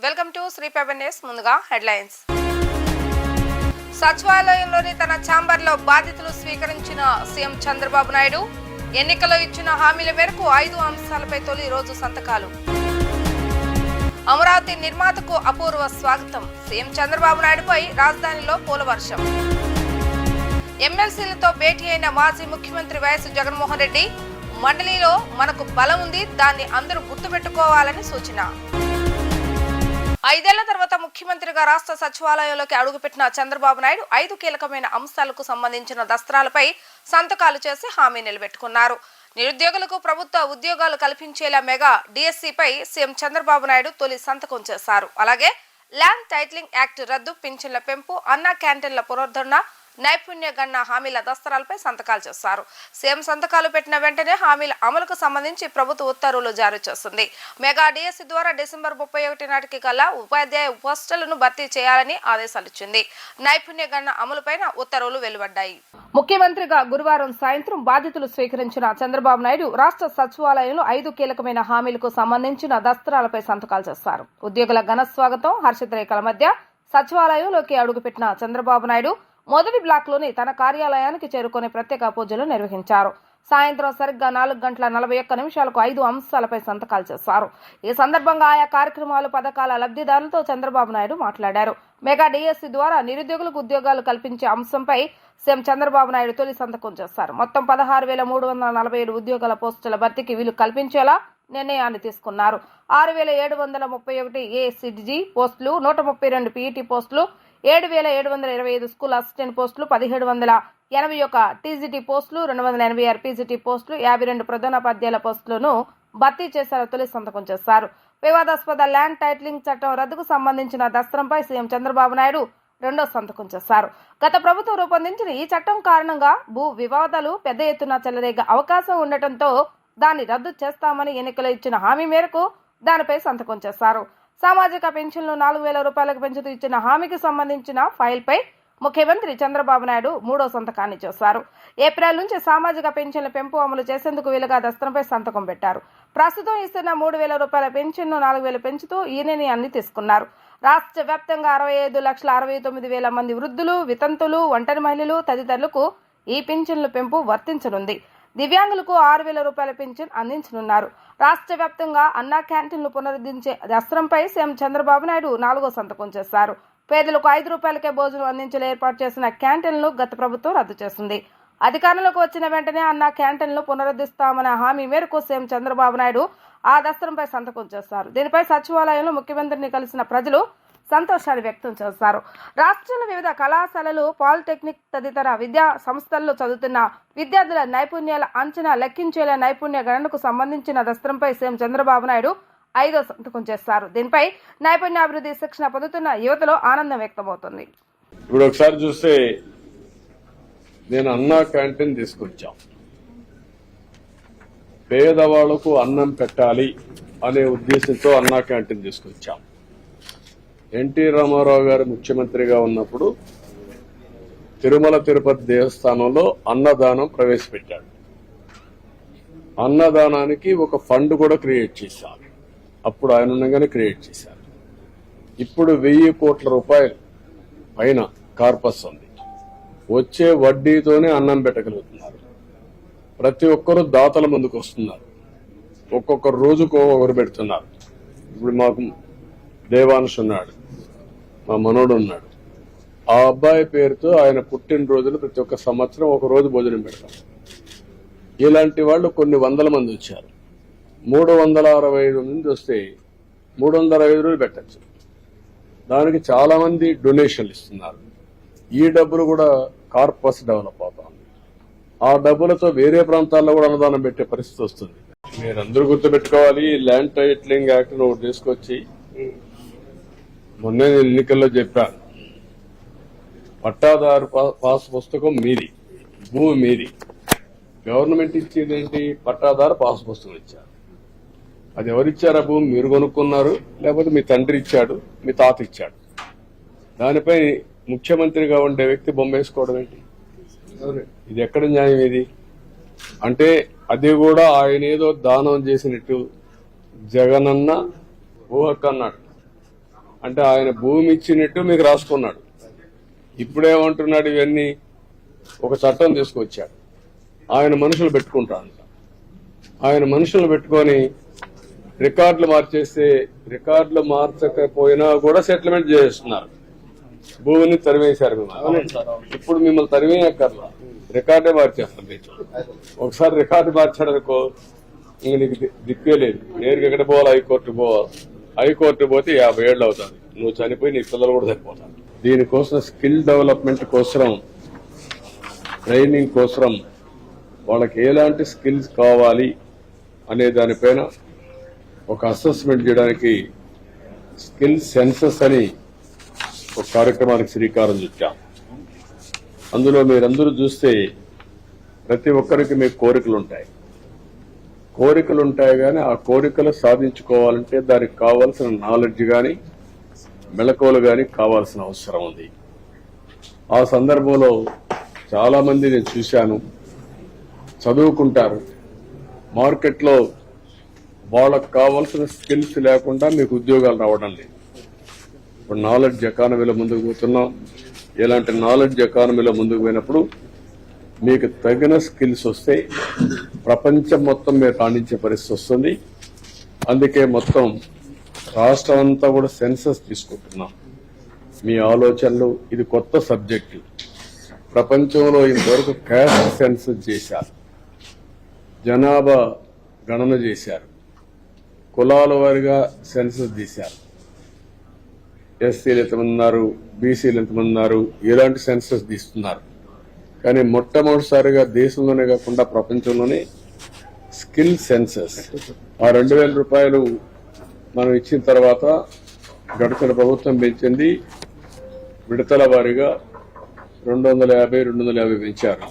Welcome to Shri పెబెన్. ముందుగా headlines. సచివాలయంలోని తన ఛాంబర్లో బాధితులు స్వీకరించిన సీఎం చంద్రబాబు నాయుడు. ఎన్నికల్లో ఇచ్చిన హామీల మేరకు 5 అంశాలపై తొలి రోజు సంతకాలు. అమరావతి నిర్మాతకు అపూర్వ స్వాగతం. సీఎం చంద్రబాబు నాయుడుపై రాజధానిలో పూల వర్షం. ఎమ్మెల్సీలతో భేటీ అయిన మాజీ ముఖ్యమంత్రి వైఎస్ జగన్మోహన్ రెడ్డి. మండలిలో మనకు బలం ఉంది, దాన్ని అందరూ గుర్తుపెట్టుకోవాలని సూచన. 5 ఏళ్ల తర్వాత ముఖ్యమంత్రిగా రాష్ట్ర సచివాలయంలోకి అడుగుపెట్టిన చంద్రబాబు నాయుడు 5 కీలకమైన అంశాలకు సంబంధించిన దస్త్రాలపై సంతకాలు చేసి హామీ నిలబెట్టుకున్నారు. నిరుద్యోగులకు ప్రభుత్వ ఉద్యోగాలు కల్పించేలా మెగా డిఎస్సిపై సీఎం చంద్రబాబు నాయుడు తొలి సంతకం చేశారు. అలాగే ల్యాండ్ టైటిలింగ్ యాక్ట్ రద్దు, పింఛన్ల పెంపు, అన్నా క్యాంటీన్ల పునరుద్ధరణ, నైపుణ్య గణన హామీల దస్త్రాలపై సంతకాలు చేశారు. సీఎం సంతకాలు పెట్టిన వెంటనే హామీల అమలుకు సంబంధించి ప్రభుత్వ ఉత్తర్వులు జారీ చేస్తుంది. మెగా డిఎస్సి ద్వారా డిసెంబర్ 31 నాటికి గల ఉపాధ్యాయ పోస్టులను భర్తీ చేయాలని ఆదేశాలిచ్చింది. నైపుణ్య గణన అమలుపైన ఉత్తర్వులు వెలువడ్డాయి. ముఖ్యమంత్రిగా గురువారం సాయంత్రం బాధితులు స్వీకరించిన చంద్రబాబు నాయుడు రాష్ట్ర సచివాలయంలో 5 కీలకమైన హామీలకు సంబంధించిన దస్త్రాలపై సంతకాలు చేశారు. ఉద్యోగుల ఘన స్వాగతం, హర్షితరేఖల మధ్య సచివాలయంలోకి అడుగుపెట్టిన చంద్రబాబు నాయుడు మొదటి బ్లాక్లోని తన కార్యాలయానికి చేరుకుని ప్రత్యేక పూజలు నిర్వహించారు. సాయంత్రం సరిగ్గా 4:41 5 అంశాలపై సంతకాలు చేశారు. ఈ సందర్భంగా ఆయా కార్యక్రమాలు, పథకాల లబ్ధిదారులతో చంద్రబాబు నాయుడు మాట్లాడారు. మెగా డిఎస్సి ద్వారా నిరుద్యోగులకు ఉద్యోగాలు కల్పించే అంశంపై సీఎం చంద్రబాబు నాయుడు తొలి సంతకం చేశారు. మొత్తం 16,347 ఉద్యోగాల పోస్టుల భర్తీకి వీలు కల్పించేలా నిర్ణయాన్ని తీసుకున్నారు. 6,731 ఏసీజీ పోస్టులు, 132 పీఈటీ పోస్టులు, 7,725 స్కూల్ అసిస్టెంట్ పోస్టులు, 1,781 టీజీటీ పోస్టులు, 286 పీజీటీ పోస్టులు, 52 ప్రధానోపాధ్యాయుల పోస్టులను భర్తీ చేశారు. తొలి సంతకం చేశారు. వివాదాస్పద ల్యాండ్ టైటిలింగ్ చట్టం రద్దుకు సంబంధించిన దస్త్రంపై సీఎం చంద్రబాబు నాయుడు రెండో సంతకం చేశారు. గత ప్రభుత్వం రూపొందించిన ఈ చట్టం కారణంగా భూ వివాదాలు పెద్ద ఎత్తున చెలరేగే అవకాశం ఉండటంతో దాన్ని రద్దు చేస్తామని ఎన్నికలు ఇచ్చిన హామీ మేరకు దానిపై సంతకం చేశారు. సామాజిక పెన్షన్లు 4,000 రూపాయలకు పెంచుతూ ఇచ్చిన హామీకి సంబంధించిన ఫైల్పై ముఖ్యమంత్రి చంద్రబాబు నాయుడు మూడో సంతకాన్ని చేశారు. ఏప్రిల్ నుంచి సామాజిక పెన్షన్ల పెంపు అమలు చేసేందుకు వీలుగా దస్త్రంపై సంతకం పెట్టారు. ప్రస్తుతం ఇస్తున్న 3,000 రూపాయల పెన్షన్ను 4,000 పెంచుతూ ఈ నిర్ణయాన్ని తీసుకున్నారు. రాష్ట్ర వ్యాప్తంగా 65,69,000 మంది వృద్ధులు, వితంతులు, ఒంటరి మహిళలు తదితరులకు ఈ పెన్షన్ల పెంపు వర్తించనుంది. దివ్యాంగులకు 6,000 రూపాయల పెన్షన్ అందించనున్నారు. రాష్ట్ర వ్యాప్తంగా అన్నా క్యాంటీన్లు పునరుద్ధరించే దస్త్రంపై సీఎం చంద్రబాబు నాయుడు 4వ సంతకం చేశారు. పేదలకు 5 రూపాయలకే భోజనం అందించేలా ఏర్పాటు చేసిన క్యాంటీన్లను గత ప్రభుత్వం రద్దు చేసింది. అధికారంలోకి వచ్చిన వెంటనే అన్నా క్యాంటీన్లు పునరుద్ధరిస్తామన్న హామీ మేరకు సీఎం చంద్రబాబు నాయుడు ఆ దస్త్రంపై సంతకం చేశారు. దీనిపై సచివాలయంలో ముఖ్యమంత్రిని కలిసిన ప్రజలు సంతోషాన్ని వ్యక్తం చేశారు. రాష్ట్రంలో వివిధ కళాశాలలు, పాలిటెక్నిక్ తదితర విద్యా సంస్థల్లో చదువుతున్న విద్యార్థుల నైపుణ్యాల అంచనా లెక్కించేలా నైపుణ్య గణనకు సంబంధించిన దస్త్రంపై సీఎం చంద్రబాబు నాయుడు 5వ సంతకం చేశారు. దీనిపై నైపుణ్యాభివృద్ధి శిక్షణ పొందుతున్న యువతలో ఆనందం వ్యక్తమవుతుంది. ఇప్పుడు ఒకసారి చూస్తే నేను అన్నా క్యాంటీన్ తీసుకొచ్చాం. పేదవాళ్లకు అన్నం పెట్టాలి అనే ఉద్దేశంతో అన్నా క్యాంటీన్ తీసుకొచ్చాం. ఎన్టీ రామారావు గారు ముఖ్యమంత్రిగా ఉన్నప్పుడు తిరుమల తిరుపతి దేవస్థానంలో అన్నదానం ప్రవేశపెట్టాడు. అన్నదానానికి ఒక ఫండ్ కూడా క్రియేట్ చేశారు. అప్పుడు ఆయన ఉండగానే క్రియేట్ చేశారు. ఇప్పుడు 1,000 కోట్ల రూపాయలు పైన కార్పస్ ఉంది. వచ్చే వడ్డీతోనే అన్నం పెట్టగలుగుతున్నారు. ప్రతి ఒక్కరూ దాతల ముందుకు వస్తున్నారు. ఒక్కొక్క రోజుకు ఒకరు పెడుతున్నారు. ఇప్పుడు మాకు దేవాంశ్ ఉన్నాడు, మా మనోడు ఉన్నాడు. ఆ అబ్బాయి పేరుతో ఆయన పుట్టినరోజులు ప్రతి ఒక్క సంవత్సరం ఒక రోజు భోజనం పెడతాం. ఇలాంటి వాళ్ళు కొన్ని వందల మంది వచ్చారు. 365 మంది వస్తే 305 రోజులు పెట్టచ్చు. దానికి చాలా మంది డొనేషన్లు ఇస్తున్నారు. ఈ డబ్బులు కూడా కార్పస్ డెవలప్ అవుతుంది. ఆ డబ్బులతో వేరే ప్రాంతాల్లో కూడా అన్నదానం పెట్టే పరిస్థితి వస్తుంది. మీరందరూ గుర్తుపెట్టుకోవాలి, ల్యాండ్ టైటిలింగ్ యాక్ట్ ఒకటి తీసుకొచ్చి మొన్న ఎన్నికల్లో చెప్పాను. పట్టాదారు పాస్ పుస్తకం మీది, భూమి మీది. గవర్నమెంట్ ఇచ్చేది ఏంటి? పట్టాదారు పాస్ పుస్తకం ఇచ్చారు. అది ఎవరిచ్చారా? భూమి మీరు కొనుక్కున్నారు, లేకపోతే మీ తండ్రి ఇచ్చాడు, మీ తాత ఇచ్చాడు. దానిపై ముఖ్యమంత్రిగా ఉండే వ్యక్తి బొమ్మ వేసుకోవడం ఏంటి? ఇది ఎక్కడ న్యాయం? ఇది అంటే అది కూడా ఆయన ఏదో దానం చేసినట్టు జగనన్న ఊహకన్నాడు. అంటే ఆయన భూమి ఇచ్చినట్టు మీకు రాసుకున్నాడు. ఇప్పుడేమంటున్నాడు, ఇవన్నీ ఒక చట్టం తీసుకొచ్చాడు. ఆయన మనుషులు పెట్టుకుంటాడంట. ఆయన మనుషులు పెట్టుకొని రికార్డులు మార్చేస్తే, రికార్డులు మార్చకపోయినా కూడా సెటిల్మెంట్ చేస్తున్నారు. భూమిని తరివేశారు మిమ్మల్ని. ఇప్పుడు మిమ్మల్ని తరివేయక్కర్లా, రికార్డే మార్చేస్తాం. ఒకసారి రికార్డు మార్చాడనుకో, ఇంక నీకు దిక్కే లేదు. నేరుగా ఎక్కడ పోవాలి? హైకోర్టు పోవాలి. హైకోర్టు పోతే 50 ఏళ్ళు అవుతుంది. నువ్వు చనిపోయి నీ పిల్లలు కూడా సరిపోతారు. దీనికోసం స్కిల్ డెవలప్మెంట్ కోసం, ట్రైనింగ్ కోసం, వాళ్ళకి ఎలాంటి స్కిల్స్ కావాలి అనే దానిపైన ఒక అసెస్మెంట్ చేయడానికి స్కిల్ సెన్సస్ అని ఒక కార్యక్రమానికి శ్రీకారం చుట్టాం. అందులో మీరందరూ చూస్తే ప్రతి ఒక్కరికి మీకు కోరికలు ఉంటాయి కానీ ఆ కోరికలు సాధించుకోవాలంటే దానికి కావాల్సిన నాలెడ్జ్ కానీ మెళకువలు కానీ కావాల్సిన అవసరం ఉంది. ఆ సందర్భంలో చాలా మంది నేను చూశాను, చదువుకుంటారు, మార్కెట్లో వాళ్ళకు కావాల్సిన స్కిల్స్ లేకుండా మీకు ఉద్యోగాలు రావడం లేదు. ఇప్పుడు నాలెడ్జ్ ఎకానమీలో ముందుకు పోతున్నాం. ఇలాంటి నాలెడ్జ్ ఎకానమీలో ముందుకు పోయినప్పుడు మీకు తగిన స్కిల్స్ వస్తే ప్రపంచం మొత్తం మీరు రాణించే పరిస్థితి వస్తుంది. అందుకే మొత్తం రాష్ట్రం అంతా కూడా సెన్సస్ తీసుకుంటున్నాం. మీ ఆలోచనలు, ఇది కొత్త సబ్జెక్టు. ప్రపంచంలో ఇంతవరకు క్యాస్ట్ సెన్సస్ చేశారు, జనాభా గణన చేశారు, కులాల వారిగా సెన్సస్ తీశారు. ఎస్సీలు ఎంతమంది ఉన్నారు, బీసీలు ఎంతమంది ఉన్నారు, ఎలాంటి సెన్సస్ తీస్తున్నారు. కానీ మొట్టమొదటిసారిగా దేశంలోనే కాకుండా ప్రపంచంలోనే స్కిల్ సెన్సస్. ఆ 2000 రూపాయలు మనం ఇచ్చిన తర్వాత గడిచిన ప్రభుత్వం పెంచింది. విడతల వారీగా 250 పెంచారు.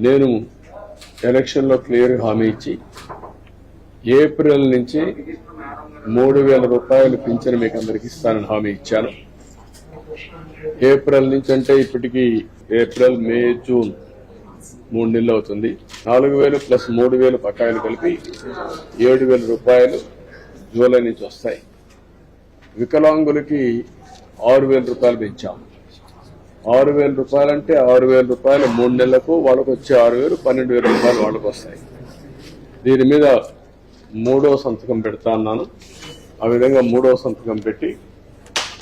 నేను ఎలక్షన్లో క్లియర్ హామీ ఇచ్చి ఏప్రిల్ నుంచి 3000 రూపాయలు పింఛను మీకు అందరికి ఇస్తానని హామీ ఇచ్చాను. ఏప్రిల్ నుంచి అంటే ఇప్పటికీ ఏప్రిల్, మే, జూన్ 3 నెలలు అవుతుంది. 4000 ప్లస్ 3000 బకాయిలు కలిపి 7000 రూపాయలు జూలై నుంచి వస్తాయి. వికలాంగులకి 6000 రూపాయలు పెంచాం. 6000 రూపాయలు అంటే 6000 రూపాయలు 3 నెలలకు, వాళ్ళకు వచ్చే 6000 12,000 రూపాయలు వాళ్ళకు వస్తాయి. దీని మీద 3వ సంతకం పెడతా అన్నాను. ఆ విధంగా 3వ సంతకం పెట్టి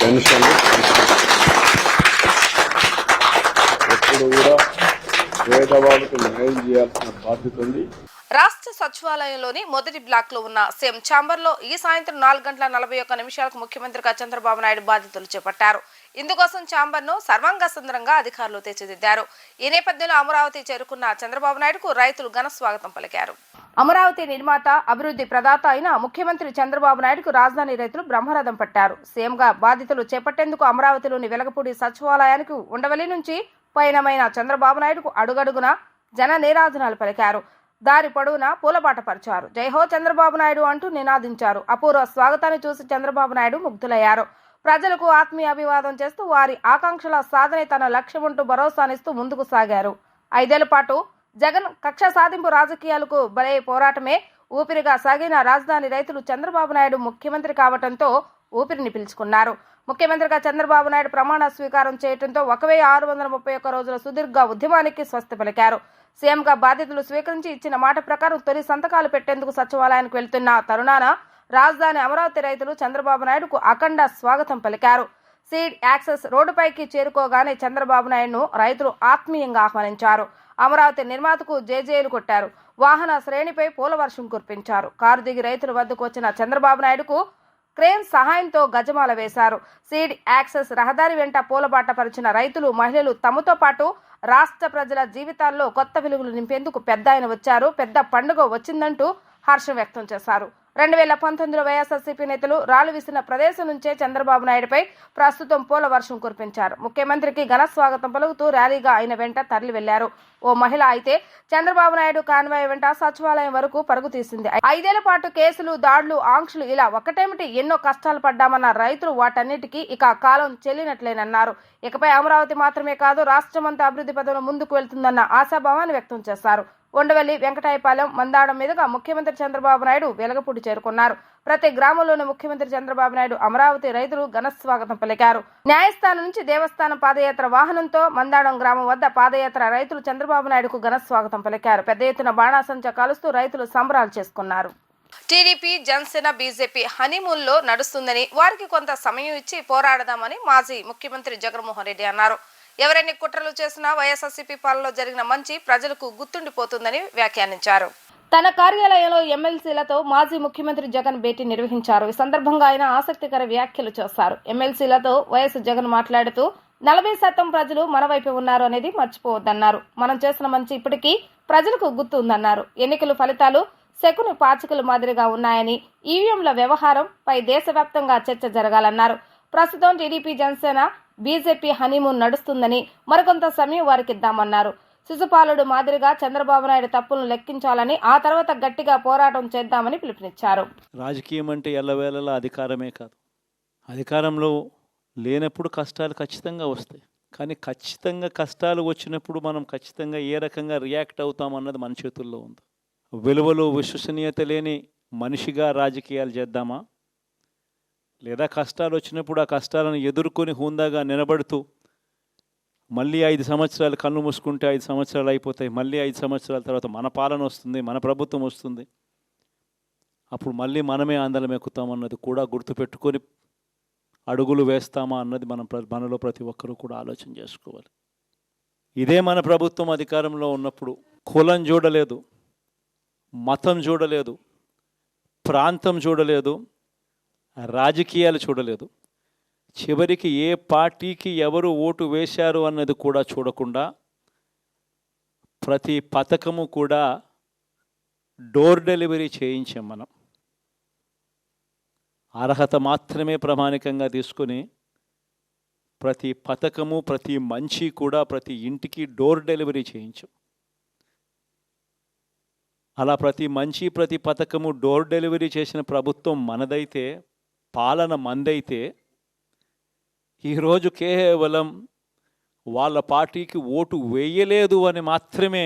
పెన్షన్లు ఎప్పుడు కూడా పేదవాళ్ళకు న్యాయం చేయాల్సిన బాధ్యత ఉంది. రాష్ట్ర సచివాలయంలోని మొదటి బ్లాక్ లో ఉన్న సీఎం ఛాంబర్ లో ఈ సాయంత్రం 4:41 ముఖ్యమంత్రిగా చంద్రబాబు నాయుడు బాధ్యతలు చేపట్టారు. ఇందుకోసం ఛాంబర్ ను సర్వాంగ సుందరంగా అధికారులు తీర్చిదిద్దారు. ఈ నేపథ్యంలో అమరావతి చేరుకున్న చంద్రబాబు నాయుడుకు రైతులు ఘన స్వాగతం పలికారు. అమరావతి నిర్మాత, అభివృద్ధి ప్రదాత అయిన ముఖ్యమంత్రి చంద్రబాబు నాయుడుకు రాజధాని రైతులు బ్రహ్మరథం పట్టారు. సీఎంగా బాధ్యతలు చేపట్టేందుకు అమరావతిలోని వెలగపూడి సచివాలయానికి ఉండవల్లి నుంచి పయనమైన చంద్రబాబు నాయుడుకు అడుగడుగున జన నీరాజనాలు పలికారు. దారి పొడవునా పూలబాట పరిచారు. జైహో చంద్రబాబు నాయుడు అంటూ నినాదించారు. అపూర్వ స్వాగతాన్ని చూసి చంద్రబాబు నాయుడు ముగ్ధులయ్యారు. ప్రజలకు ఆత్మీయ అభివాదం చేస్తూ వారి ఆకాంక్షల సాధనే తన లక్ష్యమంటూ భరోసానిస్తూ ముందుకు సాగారు. 5 ఏళ్ల పాటు జగన్ కక్ష సాధింపు రాజకీయాలకు బలే పోరాటమే ఊపిరిగా సాగిన రాజధాని రైతులు చంద్రబాబు నాయుడు ముఖ్యమంత్రి కావడంతో ఊపిరిని పీల్చుకున్నారు. ముఖ్యమంత్రిగా చంద్రబాబు నాయుడు ప్రమాణ స్వీకారం చేయడంతో 1631 రోజుల సుదీర్ఘ ఉద్యమానికి స్వస్తి పలికారు. సీఎంగా బాధ్యతలు స్వీకరించి ఇచ్చిన మాట ప్రకారం తొలి సంతకాలు పెట్టేందుకు సచివాలయానికి వెళ్తున్న తరుణాన రాజధాని అమరావతి రైతులు చంద్రబాబు నాయుడుకు అఖండ స్వాగతం పలికారు. సీడ్ యాక్సెస్ రోడ్డుపైకి చేరుకోగానే చంద్రబాబు నాయుడును రైతులు ఆత్మీయంగా ఆహ్వానించారు. అమరావతి నిర్మాతకు జేజేలు కొట్టారు. వాహన శ్రేణిపై పూలవర్షం కురిపించారు. కారు దిగి రైతుల వద్దకు వచ్చిన చంద్రబాబు నాయుడుకు క్రేన్ సహాయంతో గజమాల వేశారు. సీడ్ యాక్సెస్ రహదారి వెంట పూలబాట పరిచిన రైతులు, మహిళలు తమతో పాటు రాష్ట్ర ప్రజల జీవితాల్లో కొత్త వెలుగులు నింపేందుకు పెద్ద ఆయన వచ్చారు, పెద్ద పండుగ వచ్చిందంటూ హర్షం వ్యక్తం చేశారు. 2019లో వైఎస్ఆర్సీపీ నేతలు రాళ్లు విసిన ప్రదేశం నుంచే చంద్రబాబు నాయుడుపై ప్రస్తుతం పూల వర్షం కురిపించారు. ముఖ్యమంత్రికి ఘన స్వాగతం పలుకుతూ ర్యాలీగా ఆయన వెంట తరలి వెళ్లారు. ఓ మహిళ అయితే చంద్రబాబు నాయుడు కాన్వాయ్ వెంట సచివాలయం వరకు పరుగు తీసింది. 5 ఏళ్ల పాటు కేసులు, దాడులు, ఆంక్షలు ఇలా ఒకటేమిటి ఎన్నో కష్టాలు పడ్డామన్న రైతులు వాటన్నిటికీ ఇక కాలం చెల్లినట్లేనన్నారు. ఇకపై అమరావతి మాత్రమే కాదు రాష్ట్రమంతా అభివృద్ధి పదంలో ముందుకు వెళ్తుందన్న ఆశాభావాన్ని వ్యక్తం చేశారు. ఉండవల్లి, వెంకటాయపాలెం, మందాడం మీదుగా ముఖ్యమంత్రి చంద్రబాబు నాయుడు వెలగపూడి చేరుకున్నారు. ప్రతి గ్రామంలోని ముఖ్యమంత్రి చంద్రబాబు నాయుడు అమరావతి రైతులు ఘన స్వాగతం పలికారు. న్యాయస్థానం నుంచి దేవస్థానం పాదయాత్ర వాహనంతో మందాడం గ్రామం వద్ద పాదయాత్ర రైతులు చంద్రబాబు నాయుడుకు ఘన స్వాగతం పలికారు. పెద్ద ఎత్తున బాణాసంచా కాలుస్తూ రైతులు సంబరాలు చేసుకున్నారు. టీడీపీ, జనసేన, బీజేపీ హనీమూన్లో నడుస్తుందని, వారికి కొంత సమయం ఇచ్చి పోరాడదామని మాజీ ముఖ్యమంత్రి జగన్మోహన్ రెడ్డి అన్నారు. ఎవరెన్ని కుట్రలు చేసినా వైఎస్ఆర్సీపీ పాలనలో జరిగిన మంచి ప్రజలకు గుర్తుండిపోతుందని వ్యాఖ్యానించారు. తన కార్యాలయంలో ఎమ్మెల్సీలతో మాజీ ముఖ్యమంత్రి జగన్ భేటీ నిర్వహించారు. ఈ సందర్భంగా ఆయన ఆసక్తికర వ్యాఖ్యలు చేశారు. ఎమ్మెల్సీలతో వైఎస్ జగన్ మాట్లాడుతూ 40% ప్రజలు మన వైపు ఉన్నారు అనేది మర్చిపోవద్దన్నారు. మనం చేసిన మంచి ఇప్పటికీ ప్రజలకు గుర్తు ఉందన్నారు. ఎన్నికల ఫలితాలు శకుని పాచికల మాదిరిగా ఉన్నాయని, ఈవీఎంల వ్యవహారం పై దేశవ్యాప్తంగా చర్చ జరగాలన్నారు. ప్రస్తుతం టీడీపీ, జనసేన, బీజేపీ హనీమూన్ నడుస్తుందని, మరికొంత సమయం వారికి ఇద్దామన్నారు. శిశుపాలుడు మాదిరిగా చంద్రబాబు నాయుడు తప్పులను లెక్కించాలని, ఆ తర్వాత గట్టిగా పోరాటం చేద్దామని పిలుపునిచ్చారు. రాజకీయం అంటే ఎల్లవేళలా అధికారమే కాదు. అధికారంలో లేనప్పుడు కష్టాలు ఖచ్చితంగా వస్తాయి. కానీ ఖచ్చితంగా కష్టాలు వచ్చినప్పుడు మనం ఖచ్చితంగా ఏ రకంగా రియాక్ట్ అవుతామన్నది మన చేతుల్లో ఉంది. విలువలు, విశ్వసనీయత లేని మనిషిగా రాజకీయాలు చేద్దామా, లేదా కష్టాలు వచ్చినప్పుడు ఆ కష్టాలను ఎదుర్కొని హుందాగా నిలబడుతూ మళ్ళీ 5 సంవత్సరాలు కళ్ళు మూసుకుంటే 5 సంవత్సరాలు అయిపోతాయి, మళ్ళీ 5 సంవత్సరాల తర్వాత మన పాలన వస్తుంది, మన ప్రభుత్వం వస్తుంది, అప్పుడు మళ్ళీ మనమే ఆందోళన ఎక్కుతామన్నది కూడా గుర్తుపెట్టుకొని అడుగులు వేస్తామా అన్నది మనలో ప్రతి ఒక్కరూ కూడా ఆలోచన చేసుకోవాలి. ఇదే మన ప్రభుత్వం అధికారంలో ఉన్నప్పుడు కులం చూడలేదు, మతం చూడలేదు, ప్రాంతం చూడలేదు, రాజకీయాలు చూడలేదు. చివరికి ఏ పార్టీకి ఎవరు ఓటు వేశారు అన్నది కూడా చూడకుండా ప్రతి పథకము కూడా డోర్ డెలివరీ చేయించాం. మనం అర్హత మాత్రమే ప్రామాణికంగా తీసుకుని ప్రతి పథకము, ప్రతి మంచి కూడా ప్రతి ఇంటికి డోర్ డెలివరీ చేయించాం. అలా ప్రతి మంచి, ప్రతి పథకము డోర్ డెలివరీ చేసిన ప్రభుత్వం మనదైతే, పాలన మందైతే, ఈరోజు కేవలం వాళ్ళ పార్టీకి ఓటు వేయలేదు అని మాత్రమే,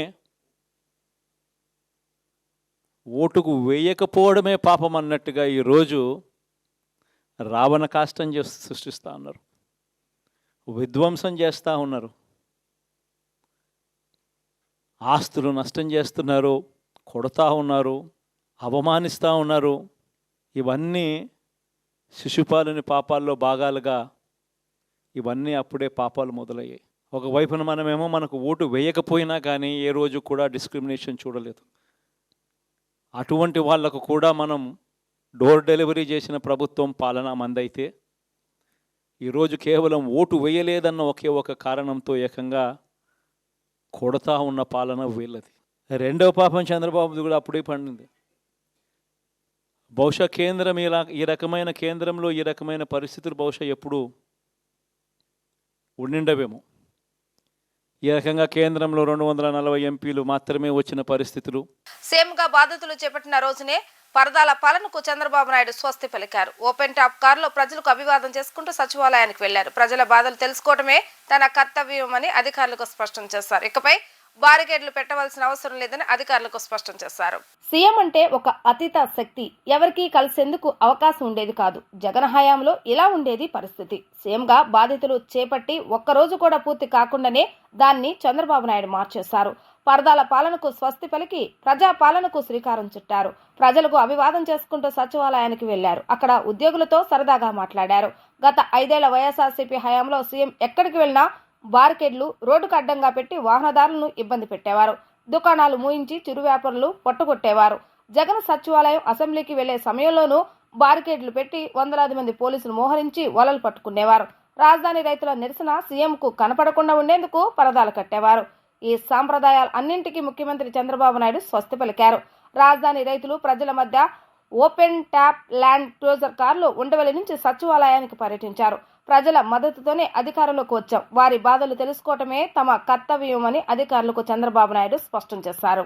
ఓటుకు వేయకపోవడమే పాపం అన్నట్టుగా ఈరోజు రావణ కాష్టం సృష్టిస్తూ ఉన్నారు, విధ్వంసం చేస్తూ ఉన్నారు, ఆస్తులు నష్టం చేస్తున్నారు, కొడతా ఉన్నారు, అవమానిస్తూ ఉన్నారు. ఇవన్నీ శిశుపాలుని పాపాల్లో భాగాలుగా ఇవన్నీ అప్పుడే పాపాలు మొదలయ్యాయి. ఒకవైపున మనమేమో మనకు ఓటు వేయకపోయినా కానీ ఏ రోజు కూడా డిస్క్రిమినేషన్ చూడలేదు. అటువంటి వాళ్లకు కూడా మనం డోర్ డెలివరీ చేసిన ప్రభుత్వం పాలన మందైతే, ఈరోజు కేవలం ఓటు వేయలేదన్న ఒకే ఒక కారణంతో ఏకంగా కొడతా ఉన్న పాలన వీళ్ళది. రెండవ పాపం చంద్రబాబుది కూడా అప్పుడే పండింది. బహుశా కేంద్రం ఈ రకమైన కేంద్రంలో ఈ రకమైన పరిస్థితులు బహుశా ఎప్పుడు ఉండిండవేమో. ఈ రకంగా కేంద్రంలో 240 ఎంపీలు మాత్రమే వచ్చిన పరిస్థితులు. సీఎంగా బాధ్యతలు చేపట్టిన రోజునే పరదాల పాలనకు చంద్రబాబు నాయుడు స్వస్తి పలికారు. ఓపెన్ టాప్ కారులో ప్రజలకు అభివాదం చేసుకుంటూ సచివాలయానికి వెళ్లారు. ప్రజల బాధలు తెలుసుకోవడమే తన కర్తవ్యమని అధికారులకు స్పష్టం చేశారు. ఇకపై బారికేడ్లు పెట్టవలసిన అవసరం లేదని అధికారులకు స్పష్టం చేశారు. సీఎం అంటే ఒక అతీత శక్తి, ఎవరికీ కలిసేందుకు అవకాశం ఉండేది కాదు. జగన్ హయాంలో ఇలా ఉండేది పరిస్థితి. సీఎంగా బాధ్యతలు చేపట్టి ఒక్కరోజు కూడా పూర్తి కాకుండానే దాన్ని చంద్రబాబు నాయుడు మార్చేశారు. పరదాల పాలనకు స్వస్తి పలికి ప్రజా పాలనకు శ్రీకారం చుట్టారు. ప్రజలకు అభివాదం చేసుకుంటూ సచివాలయానికి వెళ్లారు. అక్కడ ఉద్యోగులతో సరదాగా మాట్లాడారు. గత 5 ఏళ్ల వైఎస్ఆర్సీపీ హయాంలో సీఎం ఎక్కడికి వెళ్లినా బార్కెడ్లు రోడ్డుకు అడ్డంగా పెట్టి వాహనదారులను ఇబ్బంది పెట్టేవారు. దుకాణాలు మూయించి చిరు వ్యాపారులు పట్టుకొట్టేవారు. జగన్ సచివాలయం అసెంబ్లీకి వెళ్లే సమయంలోనూ బారికేడ్లు పెట్టి వందలాది మంది పోలీసులు మోహరించి వలలు పట్టుకునేవారు. రాజధాని రైతుల నిరసన సీఎంకు కనపడకుండా ఉండేందుకు పరదాలు కట్టేవారు. ఈ సాంప్రదాయాలు అన్నింటికీ ముఖ్యమంత్రి చంద్రబాబు నాయుడు స్వస్తి పలికారు. రాజధాని రైతులు ప్రజల మధ్య ఓపెన్ ట్యాప్ ల్యాండ్ క్లోజర్ కారులో ఉండవల్లి నుంచి సచివాలయానికి పర్యటించారు. ప్రజల మద్దతుతోనే అధికారంలోకి వచ్చాం, వారి బాధలు తెలుసుకోవటమే తమ కర్తవ్యమని అధికారులకు చంద్రబాబు నాయుడు స్పష్టం చేశారు.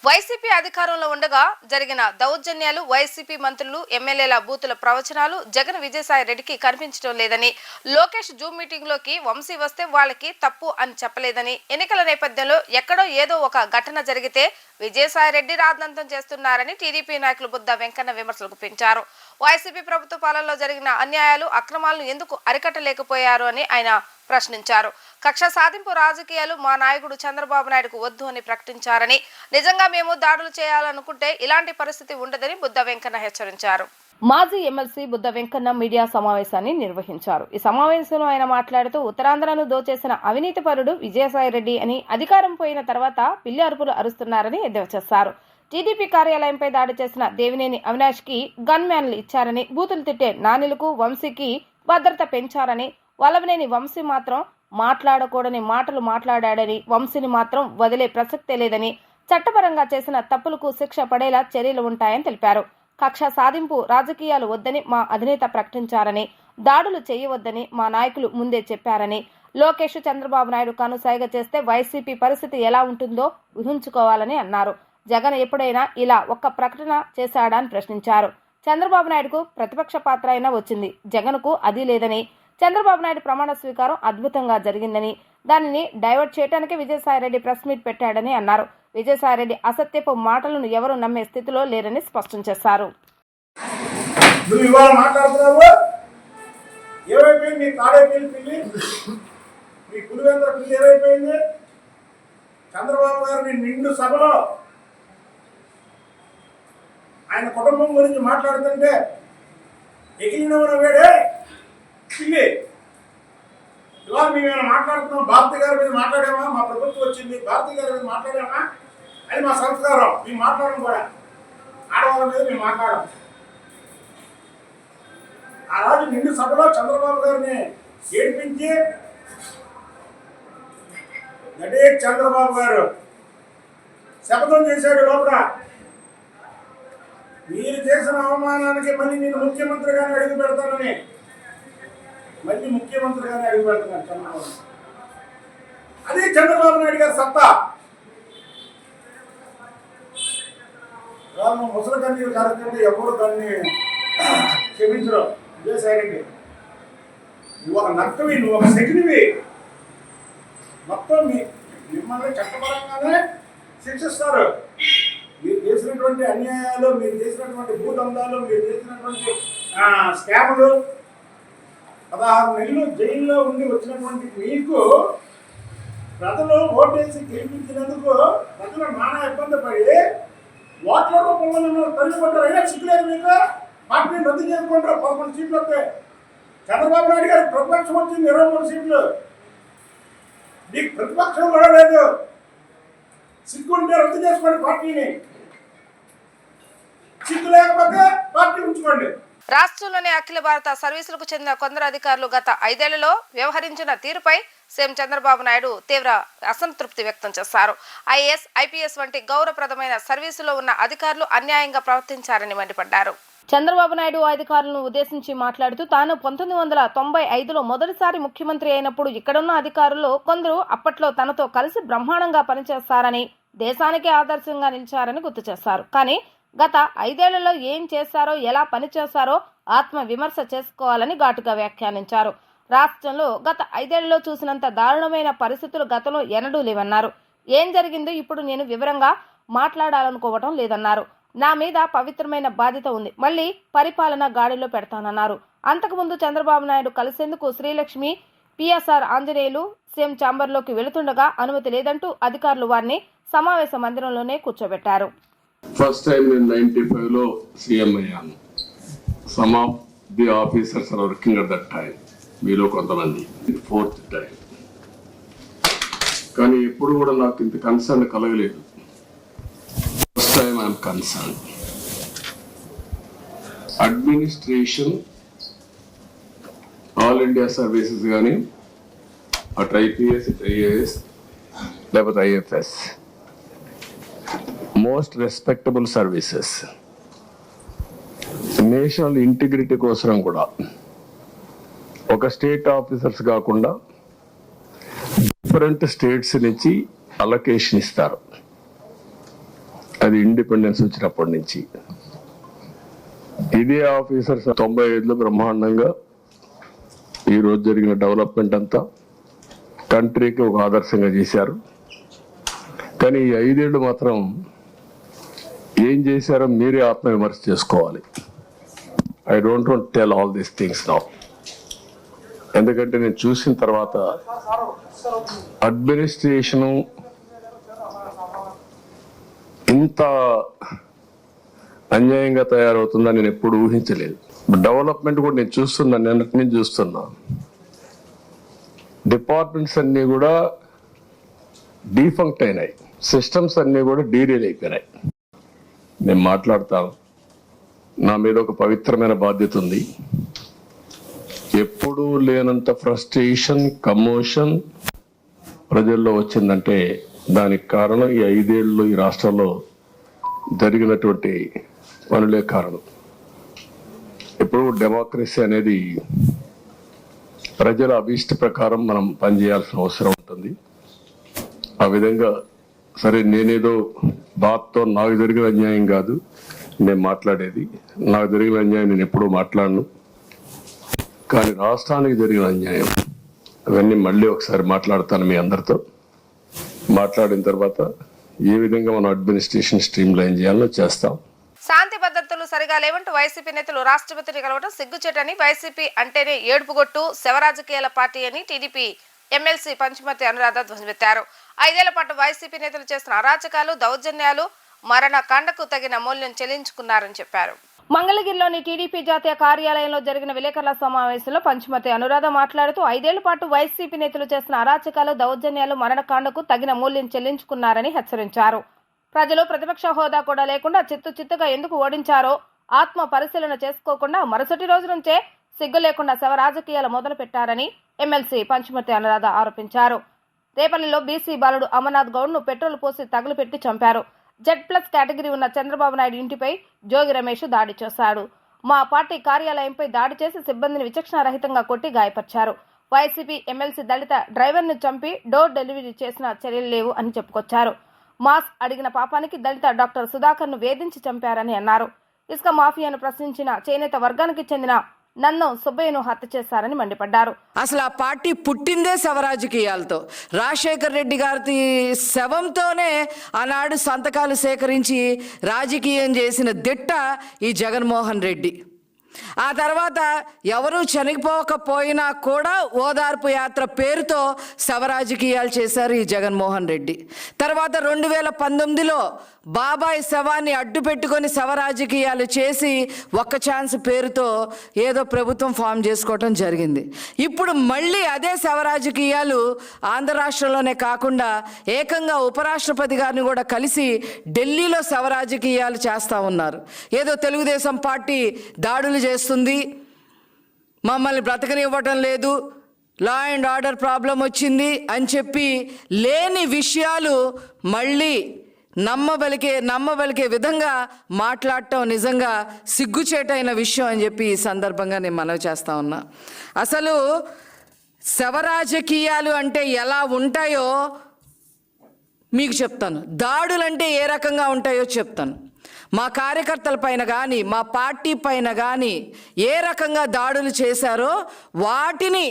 వైసీపీ అధికారంలో ఉండగా జరిగిన దౌర్జన్యాలు, వైసీపీ మంత్రులు, ఎమ్మెల్యేల బూతుల ప్రవచనాలు జగన్ విజయసాయి రెడ్డికి కనిపించడం లేదని, లోకేష్ జూమ్ మీటింగ్ లోకి వంశీ వస్తే వాళ్ళకి తప్పు అని చెప్పలేదని, ఎన్నికల నేపథ్యంలో ఎక్కడో ఏదో ఒక ఘటన జరిగితే విజయసాయి రెడ్డి రాద్ధాంతం చేస్తున్నారని టీడీపీ నాయకులు బుద్ధ వెంకన్న విమర్శలు గుప్పించారు. వైసీపీ ప్రభుత్వ పాలనలో జరిగిన అన్యాయాలు అక్రమాలను ఎందుకు అరికట్టలేకపోయారు అని ఆయన ప్రశ్నించారు. కక్ష సాధింపు రాజకీయాలు మా నాయకుడు చంద్రబాబు నాయుడుకు వద్దు అని ప్రకటించారని, నిజంగా మేము దాడులు చేయాలనుకుంటే ఇలాంటి పరిస్థితి ఉండదని బుద్ధ వెంకన్న హెచ్చరించారు. మాజీ ఎమ్మెల్సీ బుద్ధ వెంకన్న మీడియా సమావేశాన్ని నిర్వహించారు. ఈ సమావేశంలో ఆయన మాట్లాడుతూ ఉత్తరాంధ్రను దోచేసిన అవినీతి పరుడు విజయసాయి రెడ్డి అని, అధికారం పోయిన తర్వాత పిల్లి అరుపులు అరుస్తున్నారని ఎద్దేవా చేశారు. టీడీపీ కార్యాలయంపై దాడి చేసిన దేవినేని అవినాష్ కి గన్ మ్యాన్లు ఇచ్చారని, బూతులు తిట్టే నానిలకు వంశీకి భద్రత పెంచారని, వల్లభనేని వంశీ మాత్రం మాట్లాడకూడని మాటలు మాట్లాడాడని, వంశీని మాత్రం వదిలే ప్రసక్తే లేదని, చట్టపరంగా చేసిన తప్పులకు శిక్ష పడేలా చర్యలు ఉంటాయని తెలిపారు. కక్ష సాధింపు రాజకీయాలు వద్దని మా అధినేత ప్రకటించారని, దాడులు చేయవద్దని మా నాయకులు ముందే చెప్పారని, లోకేష్ చంద్రబాబు నాయుడు కనుసైగ చేస్తే వైసీపీ పరిస్థితి ఎలా ఉంటుందో ఊహించుకోవాలని అన్నారు. జగన్ ఎప్పుడైనా ఇలా ఒక్క ప్రకటన చేశాడా అని ప్రశ్నించారు. చంద్రబాబు నాయుడుకు ప్రతిపక్ష పాత్ర అయినా వచ్చింది, జగన్కు అది లేదని, చంద్రబాబు నాయుడు ప్రమాణ స్వీకారం అద్భుతంగా జరిగిందని, దానిని డైవర్ట్ చేయడానికి విజయసాయిరెడ్డి ప్రెస్ మీట్ పెట్టాడని అన్నారు. విజయసాయిరెడ్డి అసత్యపు మాటలను ఎవరు నమ్మే స్థితిలో లేరని స్పష్టం చేశారు. చంద్రబాబు గారు నిండు సభలో ఆయన కుటుంబం గురించి మాట్లాడుతుంటే ఎగిలినవన వేడే పిల్లి. ఇవాళ మేమేమైనా మాట్లాడుతున్నాం, భారతి గారి మీద మాట్లాడామా, మా ప్రభుత్వం వచ్చింది భారతి గారి మీద మాట్లాడామా, అది మా సంస్కారం. మేము మాట్లాడడం కూడా ఆడవాళ్ళ మీద మేము మాట్లాడాం. ఆ రోజు నిండు సభలో చంద్రబాబు గారిని ఏడిపించి అదే చంద్రబాబు గారు శపథం చేశాడు లోపల, మీరు చేసిన అవమానానికి మళ్ళీ నేను ముఖ్యమంత్రిగానే అడుగు పెడతానని. మళ్ళీ ముఖ్యమంత్రిగానే అడుగు పెడతాను చంద్రబాబు. అదే చంద్రబాబు నాయుడు గారి సత్తా. ముసలి కన్నీరు కార్యక్రమం ఎవరు దాన్ని క్షమించరు. విజయసాయిరెడ్డి నువ్వు ఒక నక్కవి, నువ్వు ఒక శకునివి. మొత్తం మిమ్మల్ని చట్టపరంగానే శిక్షిస్తారు. మీరు చేసినటువంటి అన్యాయాలు, మీరు చేసినటువంటి భూదందాలు, మీరు చేసినటువంటి స్కాములు, 16 నెలలు జైల్లో ఉండి వచ్చినటువంటి మీకు ప్రజలు ఓటేసి గెలిపించినందుకు ప్రజలు నానా ఇబ్బంది పడి ఓట్ల రూపంలో మిమ్మల్ని తల్లిపడ్డారు. అయినా సిగ్గులేదు మీకు? పార్టీని రద్దు చేసుకుంటారు. 11 సీట్లు వస్తాయి. చంద్రబాబు నాయుడు గారికి ప్రతిపక్షం వచ్చింది 23 సీట్లు. నీకు ప్రతిపక్షం కూడా లేదు. సిగ్గుంటే రద్దు చేసుకోండి పార్టీని, సిగ్గు లేకపోతే పార్టీ ఉంచుకోండి. రాష్ట్రంలోని అఖిల భారత సర్వీసులకు చెందిన కొందరు అధికారులు గత 5 ఏళ్లలో వ్యవహరించిన తీరుపై సీఎం చంద్రబాబు నాయుడు తీవ్ర అసంతృప్తి వ్యక్తం చేశారు. ఐఏఎస్, ఐపీఎస్ వంటి గౌరవప్రదమైన సర్వీసులో ఉన్న అధికారులు అన్యాయంగా ప్రవర్తించారని మండిపడ్డారు. చంద్రబాబు నాయుడు అధికారులను ఉద్దేశించి మాట్లాడుతూ, తాను 1995లో మొదటిసారి ముఖ్యమంత్రి అయినప్పుడు ఇక్కడున్న అధికారులు కొందరు అప్పట్లో తనతో కలిసి బ్రహ్మాండంగా పనిచేస్తారని, దేశానికి ఆదర్శంగా నిలిచారని గుర్తు చేశారు. కానీ గత 5 ఏళ్లలో ఏం చేశారో, ఎలా పనిచేశారో ఆత్మ విమర్శ చేసుకోవాలని ఘాటుగా వ్యాఖ్యానించారు. రాష్ట్రంలో గత 5 ఏళ్లలో చూసినంత దారుణమైన పరిస్థితులు గతంలో ఎన్నడూ లేవన్నారు. ఏం జరిగిందో ఇప్పుడు నేను వివరంగా మాట్లాడాలనుకోవటం లేదన్నారు. నా మీద పవిత్రమైన బాధ్యత ఉంది, మళ్ళీ పరిపాలన గాడిలో పెడతానన్నారు. అంతకుముందు చంద్రబాబు నాయుడు కలిసేందుకు శ్రీలక్ష్మి, పిఎస్ఆర్ ఆంజనేయులు సీఎం ఛాంబర్లోకి వెళుతుండగా అనుమతి లేదంటూ అధికారులు వారిని సమావేశ మందిరంలోనే కూర్చోబెట్టారు. ఫస్ట్ టైం నేను 95లో సీఎం అయ్యాను. Some of the officers are working at that time. మీలో కొంతమంది 4th టైం. కానీ ఎప్పుడు కూడా నాకు ఇంత కన్సర్న్ కలగలేదు. First time I'm concern. Administration, all India services కానీ, అటు ఐపీఎస్, ఇటు ఐఏఎస్, లేకపోతే IFS, most respectable services. National integrity కోసం కూడా ఒక స్టేట్ ఆఫీసర్స్ కాకుండా డిఫరెంట్ స్టేట్స్ నుంచి అలొకేషన్ ఇస్తారు. అది ఇండిపెండెన్స్ వచ్చినప్పటి నుంచి. ఇదే ఆఫీసర్స్ 95లో బ్రహ్మాండంగా ఈరోజు జరిగిన డెవలప్మెంట్ అంతా కంట్రీకి ఒక ఆదర్శంగా చేశారు. కానీ ఈ 5 ఏళ్ళు మాత్రం ఏం చేశారో మీరే ఆత్మవిమర్శ చేసుకోవాలి. I don't want tell all these things now. ఎందుకంటే నేను చూసిన తర్వాత అడ్మినిస్ట్రేషను ఇంత అన్యాయంగా తయారవుతుందని నేను ఎప్పుడు ఊహించలేదు. డెవలప్మెంట్ కూడా నేను చూస్తున్నాను, నిన్నటి నుంచి చూస్తున్నా. డిపార్ట్మెంట్స్ అన్నీ కూడా డీఫంక్ట్ అయినాయి, సిస్టమ్స్ అన్నీ కూడా డీరేల్ అయిపోయినాయి. నేను మాట్లాడతాను, నా మీద ఒక పవిత్రమైన బాధ్యత ఉంది. ఎప్పుడూ లేనంత ఫ్రస్ట్రేషన్, కమోషన్ ప్రజల్లో వచ్చిందంటే దానికి కారణం ఈ 5 ఏళ్ళు ఈ రాష్ట్రంలో జరిగినటువంటి పనులే కారణం. ఎప్పుడు డెమోక్రసీ అనేది ప్రజల అభీష్ట ప్రకారం మనం పనిచేయాల్సిన అవసరం ఉంటుంది. ఆ విధంగా సరే, నేనేదో బాధతో నాకు జరిగిన అన్యాయం కాదు నేను మాట్లాడేది. నాకు జరిగిన అన్యాయం నేను ఎప్పుడూ మాట్లాడను. కానీ రాష్ట్రానికి జరిగిన అన్యాయం అవన్నీ మళ్ళీ ఒకసారి మాట్లాడతాను మీ అందరితో. మాట్లాడిన తర్వాత ఏ విధంగా మనం అడ్మినిస్ట్రేషన్ స్ట్రీమ్ లైన్ చేయాలో చేస్తాం. శాంతి భద్రతలు సరిగా లేవంటూ వైసీపీ నేతలు రాష్ట్రపతిని కలవడం సిగ్గుచేటని, వైసీపీ అంటేనే ఏడుపుగొట్టు, శవరాజకీయాల పార్టీ అని టీడీపీ ఎమ్మెల్సీ పంచుమతి అనురాధ ధ్వజమెత్తారు. 5 ఏళ్ల పాటు వైసీపీ నేతలు చేసిన అరాచకాలు, దౌర్జన్యాలు, మరణ కాండకు తగిన మూల్యం చెల్లించుకున్నారని చెప్పారు. మంగళగిరిలోని టీడీపీ జాతీయ కార్యాలయంలో జరిగిన విలేకరుల సమావేశంలో పంచుమతి అనురాధ మాట్లాడుతూ 5 ఏళ్ల పాటు వైసీపీ నేతలు చేసిన అరాచకాలు, దౌర్జన్యాలు, మరణకాండకు తగిన మూల్యం చెల్లించుకున్నారని హెచ్చరించారు. ప్రజలు ప్రతిపక్ష హోదా కూడా లేకుండా చిత్తుగా ఎందుకు ఓడించారో ఆత్మ పరిశీలన చేసుకోకుండా మరుసటి రోజు నుంచే సిగ్గు లేకుండా శవ రాజకీయాలు మొదలు పెట్టారని ఎమ్మెల్సీ పంచుమతి అనురాధ ఆరోపించారు. రేపల్లిలో బీసీ బాలుడు అమర్నాథ్ గౌడ్ ను పెట్రోల్ పోసి తగులుపెట్టి చంపారు. Z+ కేటగిరీ ఉన్న చంద్రబాబు నాయుడు ఇంటిపై జోగి రమేష్ దాడి చేశాడు. మా పార్టీ కార్యాలయంపై దాడి చేసి సిబ్బందిని విచక్షణారహితంగా కొట్టి గాయపరిచారు. వైసీపీ ఎమ్మెల్సీ దళిత డ్రైవర్ను చంపి డోర్ డెలివరీ చేసిన చర్యలు లేవు అని చెప్పుకొచ్చారు. మాస్క్ అడిగిన పాపానికి దళిత డాక్టర్ సుధాకర్ ను వేధించి చంపారని అన్నారు. ఇసుక మాఫియాను ప్రశ్నించిన చేనేత వర్గానికి చెందిన నన్నం సుబ్బయ్యను హత్య చేశారని మండిపడ్డారు. అసలు ఆ పార్టీ పుట్టిందే శవరాజకీయాలతో. రాజశేఖర్ రెడ్డి గారి శవంతోనే ఆనాడు సంతకాలు సేకరించి రాజకీయం చేసిన దిట్ట ఈ జగన్మోహన్ రెడ్డి. ఆ తర్వాత ఎవరూ చనిపోకపోయినా కూడా ఓదార్పు యాత్ర పేరుతో శవరాజకీయాలు చేశారు ఈ జగన్మోహన్ రెడ్డి. తర్వాత 2019లో బాబాయ్ శవాన్ని అడ్డు పెట్టుకొని శవరాజకీయాలు చేసి ఒక్క ఛాన్స్ పేరుతో ఏదో ప్రభుత్వం ఫామ్ చేసుకోవటం జరిగింది. ఇప్పుడు మళ్ళీ అదే శవరాజకీయాలు ఆంధ్ర రాష్ట్రంలోనే కాకుండా ఏకంగా ఉపరాష్ట్రపతి గారిని కూడా కలిసి ఢిల్లీలో శవరాజకీయాలు చేస్తూ ఉన్నారు. ఏదో తెలుగుదేశం పార్టీ దాడులు చేస్తుంది, మమ్మల్ని బ్రతకనివ్వటం లేదు, లా అండ్ ఆర్డర్ ప్రాబ్లం వచ్చింది అని చెప్పి లేని విషయాలు మళ్ళీ నమ్మబలికే విధంగా మాట్లాడటం నిజంగా సిగ్గుచేటైన విషయం అని చెప్పి ఈ సందర్భంగా నేను మనవి చేస్తా ఉన్నా. అసలు శవరాజకీయాలు అంటే ఎలా ఉంటాయో మీకు చెప్తాను, దాడులంటే ఏ రకంగా ఉంటాయో చెప్తాను. మా కార్యకర్తల పైన కానీ మా పార్టీ పైన కానీ ఏ రకంగా దాడులు చేశారో వాటిని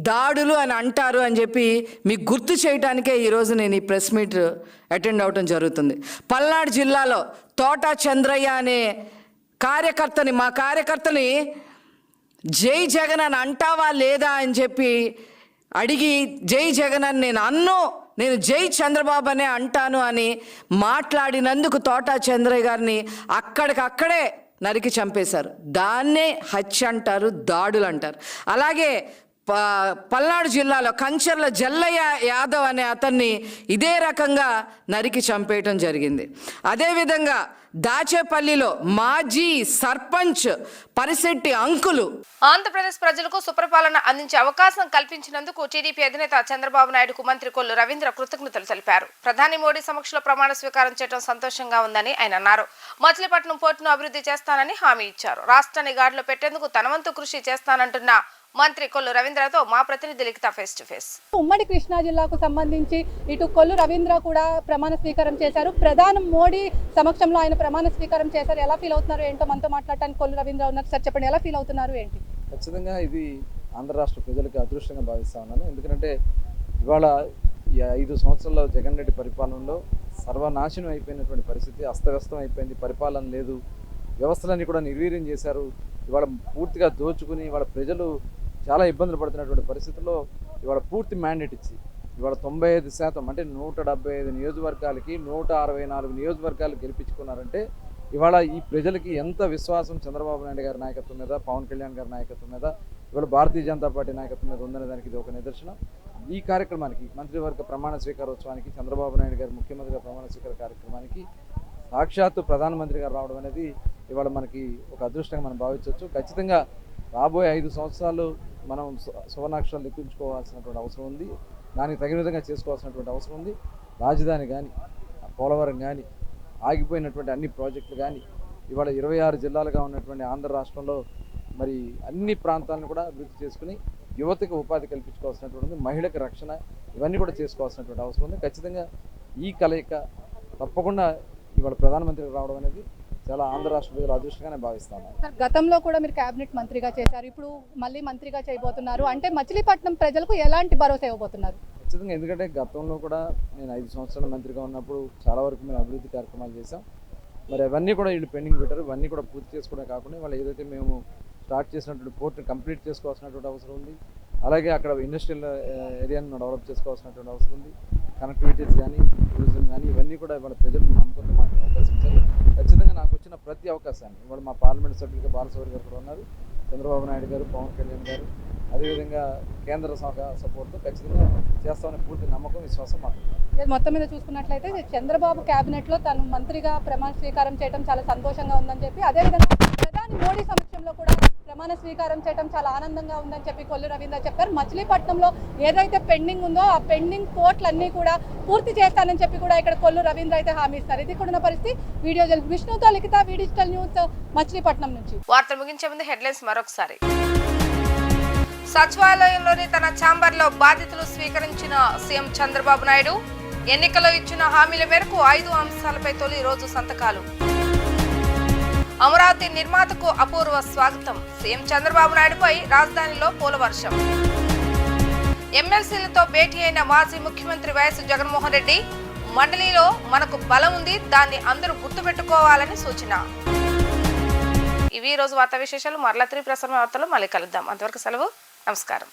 దాడులు అని అంటారు అని చెప్పి మీకు గుర్తు చేయడానికే ఈరోజు నేను ఈ ప్రెస్ మీట్ అటెండ్ అవడం జరుగుతుంది. పల్నాడు జిల్లాలో తోటా చంద్రయ్య అనే మా కార్యకర్తని జై జగన్ అని అంటావా లేదా అని చెప్పి అడిగి జై జగన్ అని నేను జై చంద్రబాబు అనే అంటాను అని మాట్లాడినందుకు తోటా చంద్రయ్య గారిని అక్కడికక్కడే నరికి చంపేశారు. దాన్నే హత్య అంటారు, దాడులు అంటారు. అలాగే పల్నాడు జిల్లాలో కంచర్ల జల్లయ్య యాదవ్ అనే అతన్ని ఇదే రకంగా నరికి చంపేయటం జరిగింది. అదేవిధంగా దాచేపల్లిలో మాజీ సర్పంచ్ పరిశెట్టి అంకులు. ఆంధ్రప్రదేశ్ ప్రజలకు సుపరిపాలన అందించే అవకాశం కల్పించినందుకు టీడీపీ అధినేత చంద్రబాబు నాయుడుకు మంత్రి కొల్లు రవీంద్ర కృతజ్ఞతలు తెలిపారు. ప్రధాని మోడీ సమక్షంలో ప్రమాణ స్వీకారం చేయడం సంతోషంగా ఉందని ఆయన అన్నారు. మచిలీపట్నం పోర్టును అభివృద్ధి చేస్తానని హామీ ఇచ్చారు. రాష్ట్రాన్ని గాడిలో పెట్టేందుకు తన వంతు కృషి చేస్తానంటున్న మంత్రి కొల్లు రవీంద్రతో మా ప్రతినిధి లిఖిత ఫేస్ టు ఫేస్. ఉమ్మడి కృష్ణా జిల్లాకు సంబంధించి ఇటు కొల్లు రవీంద్ర కూడా ప్రమాణ స్వీకారం చేశారు. ప్రధాని మోడీ సమక్షంలో ఆయన ప్రమాణ స్వీకారం చేశారు. ఎలా ఫీల్ అవుతున్నారు ఏంటో మనతో మాట్లాడటానికి కొల్లు రవీంద్ర ఉన్నారు. సార్ చెప్పండి, ఎలా ఫీల్ అవుతున్నారు ఏంటి? ఖచ్చితంగా ఇది ఆంధ్ర రాష్ట్ర ప్రజలకి అదృష్టంగా భావిస్తా ఉన్నాను. ఎందుకంటే ఇవాళ 5 సంవత్సరాల్లో జగన్ రెడ్డి పరిపాలనలో సర్వనాశనం అయిపోయినటువంటి పరిస్థితి, అస్తవ్యస్తం అయిపోయింది, పరిపాలన లేదు, వ్యవస్థలన్నీ కూడా నిర్వీర్యం చేశారు. ఇవాళ పూర్తిగా దోచుకుని ఇవాళ ప్రజలు చాలా ఇబ్బందులు పడుతున్నటువంటి పరిస్థితుల్లో ఇవాళ పూర్తి మ్యాండేట్ ఇచ్చి ఇవాళ 95% అంటే 175 నియోజకవర్గాలకి 164 నియోజకవర్గాలు గెలిపించుకున్నారంటే ఇవాళ ఈ ప్రజలకి ఎంత విశ్వాసం చంద్రబాబు నాయుడు గారి నాయకత్వం మీద, పవన్ కళ్యాణ్ గారి నాయకత్వం మీద, ఇవాళ భారతీయ జనతా పార్టీ నాయకత్వం మీద ఉందనే దానికి ఇది ఒక నిదర్శనం. ఈ కార్యక్రమానికి మంత్రివర్గ ప్రమాణ స్వీకారోత్సవానికి, చంద్రబాబు నాయుడు గారి ముఖ్యమంత్రిగా ప్రమాణ స్వీకార కార్యక్రమానికి సాక్షాత్తు ప్రధానమంత్రి గారు రావడం అనేది ఇవాళ మనకి ఒక అదృష్టంగా మనం భావించవచ్చు. ఖచ్చితంగా రాబోయే 5 సంవత్సరాలు మనం సువర్ణాక్షరాలు లెక్కించుకోవాల్సినటువంటి అవసరం ఉంది. దానికి తగిన విధంగా చేసుకోవాల్సినటువంటి అవసరం ఉంది. రాజధాని కానీ, పోలవరం కానీ, ఆగిపోయినటువంటి అన్ని ప్రాజెక్టులు కానీ, ఇవాళ 26 జిల్లాలుగా ఉన్నటువంటి ఆంధ్ర రాష్ట్రంలో మరి అన్ని ప్రాంతాలను కూడా అభివృద్ధి చేసుకుని యువతకు ఉపాధి కల్పించుకోవాల్సినటువంటి, మహిళలకు రక్షణ, ఇవన్నీ కూడా చేసుకోవాల్సినటువంటి అవసరం ఉంది. ఖచ్చితంగా ఈ కలయిక తప్పకుండా ఇవాళ ప్రధానమంత్రికి రావడం అనేది చాలా ఆంధ్ర రాష్ట్ర ప్రజలు అదృష్టంగానే భావిస్తాను. సార్, గతంలో కూడా మీరు కేబినెట్ మంత్రిగా చేశారు, ఇప్పుడు మళ్ళీ మంత్రిగా చేయబోతున్నారు అంటే మచిలీపట్నం ప్రజలకు ఎలాంటి భరోసా ఇవ్వబోతున్నారు? ఖచ్చితంగా, ఎందుకంటే గతంలో కూడా నేను 5 సంవత్సరాల మంత్రిగా ఉన్నప్పుడు చాలా వరకు మేము అభివృద్ధి కార్యక్రమాలు చేశాం. మరి అవన్నీ కూడా వీళ్ళు పెండింగ్ పెట్టారు. ఇవన్నీ కూడా పూర్తి చేసుకోవడం కాకుండా వాళ్ళు ఏదైతే మేము స్టార్ట్ చేసినటువంటి పోర్ట్ని కంప్లీట్ చేసుకోవాల్సినటువంటి అవసరం ఉంది. అలాగే అక్కడ ఇండస్ట్రియల్ ఏరియాను డెవలప్ చేసుకోవాల్సినటువంటి అవసరం ఉంది. కనెక్టివిటీస్ కానీ, టూరిజం కానీ, ఇవన్నీ కూడా ఇవాళ ప్రజలు నమ్మకంతో మాకు అవకాశం ఇచ్చారు. ఖచ్చితంగా నాకు వచ్చిన ప్రతి అవకాశాన్ని ఇవాళ మా పార్లమెంట్ సభ్యులుగా బాలసౌరి గారు కూడా ఉన్నారు, చంద్రబాబు నాయుడు గారు, పవన్ కళ్యాణ్ గారు, అదేవిధంగా కేంద్ర సపోర్ట్తో ఖచ్చితంగా చేస్తామనే పూర్తి నమ్మకం, విశ్వాసం మాకు. మొత్తం మీద చూసుకున్నట్లయితే చంద్రబాబు కేబినెట్లో తను మంత్రిగా ప్రమాణ స్వీకారం చేయడం చాలా సంతోషంగా ఉందని చెప్పి, అదేవిధంగా ప్రధాని మోడీ సమక్షంలో కూడా ప్రమాణ స్వీకారం చేయడం చాలా ఆనందంగా ఉందని చెప్పి కొల్లు రవీంద్ర చెప్పారు. మచిలీపట్నంలో ఏదైతే పెండింగ్ ఉందో ఆ పెండింగ్ కోర్టులన్నీ కూడా పూర్తి చేస్తానని చెప్పి కూడా ఇక్కడ కొల్లు రవీంద్ర అయితే హామీ ఇస్తారు. ఇది కూడా పరిస్థితి. వీడియో విష్ణుతో లిఖిత, డిజిటల్ న్యూస్, మచిలీపట్నం నుంచి. వార్తలు ముగించే ముందు హెడ్లైన్స్ మరొకసారి. సచివాలయంలోని తన ఛాంబర్లో బాధ్యతలు స్వీకరించిన సీఎం చంద్రబాబు నాయుడు ఎన్నికల్లో ఇచ్చిన హామీల మేరకు 5 అంశాలపై తొలి రోజు సంతకాలు. అమరావతి నిర్మాతకు అపూర్వ స్వాగతం. సీఎం చంద్రబాబు నాయుడుపై రాజధానిలో పూలవర్షం. ఎమ్మెల్సీలతో భేటీ అయిన మాజీ ముఖ్యమంత్రి వైఎస్ జగన్మోహన్ రెడ్డి, మండలిలో మనకు బలం ఉంది, దాన్ని అందరూ గుర్తుపెట్టుకోవాలని సూచన. ఇవి రోజు వార్తా విశేషాలు. మరలా 3 ప్రసారం వార్తలు మళ్ళీ కలుద్దాం. అంతవరకు సెలవు. నమస్కారం.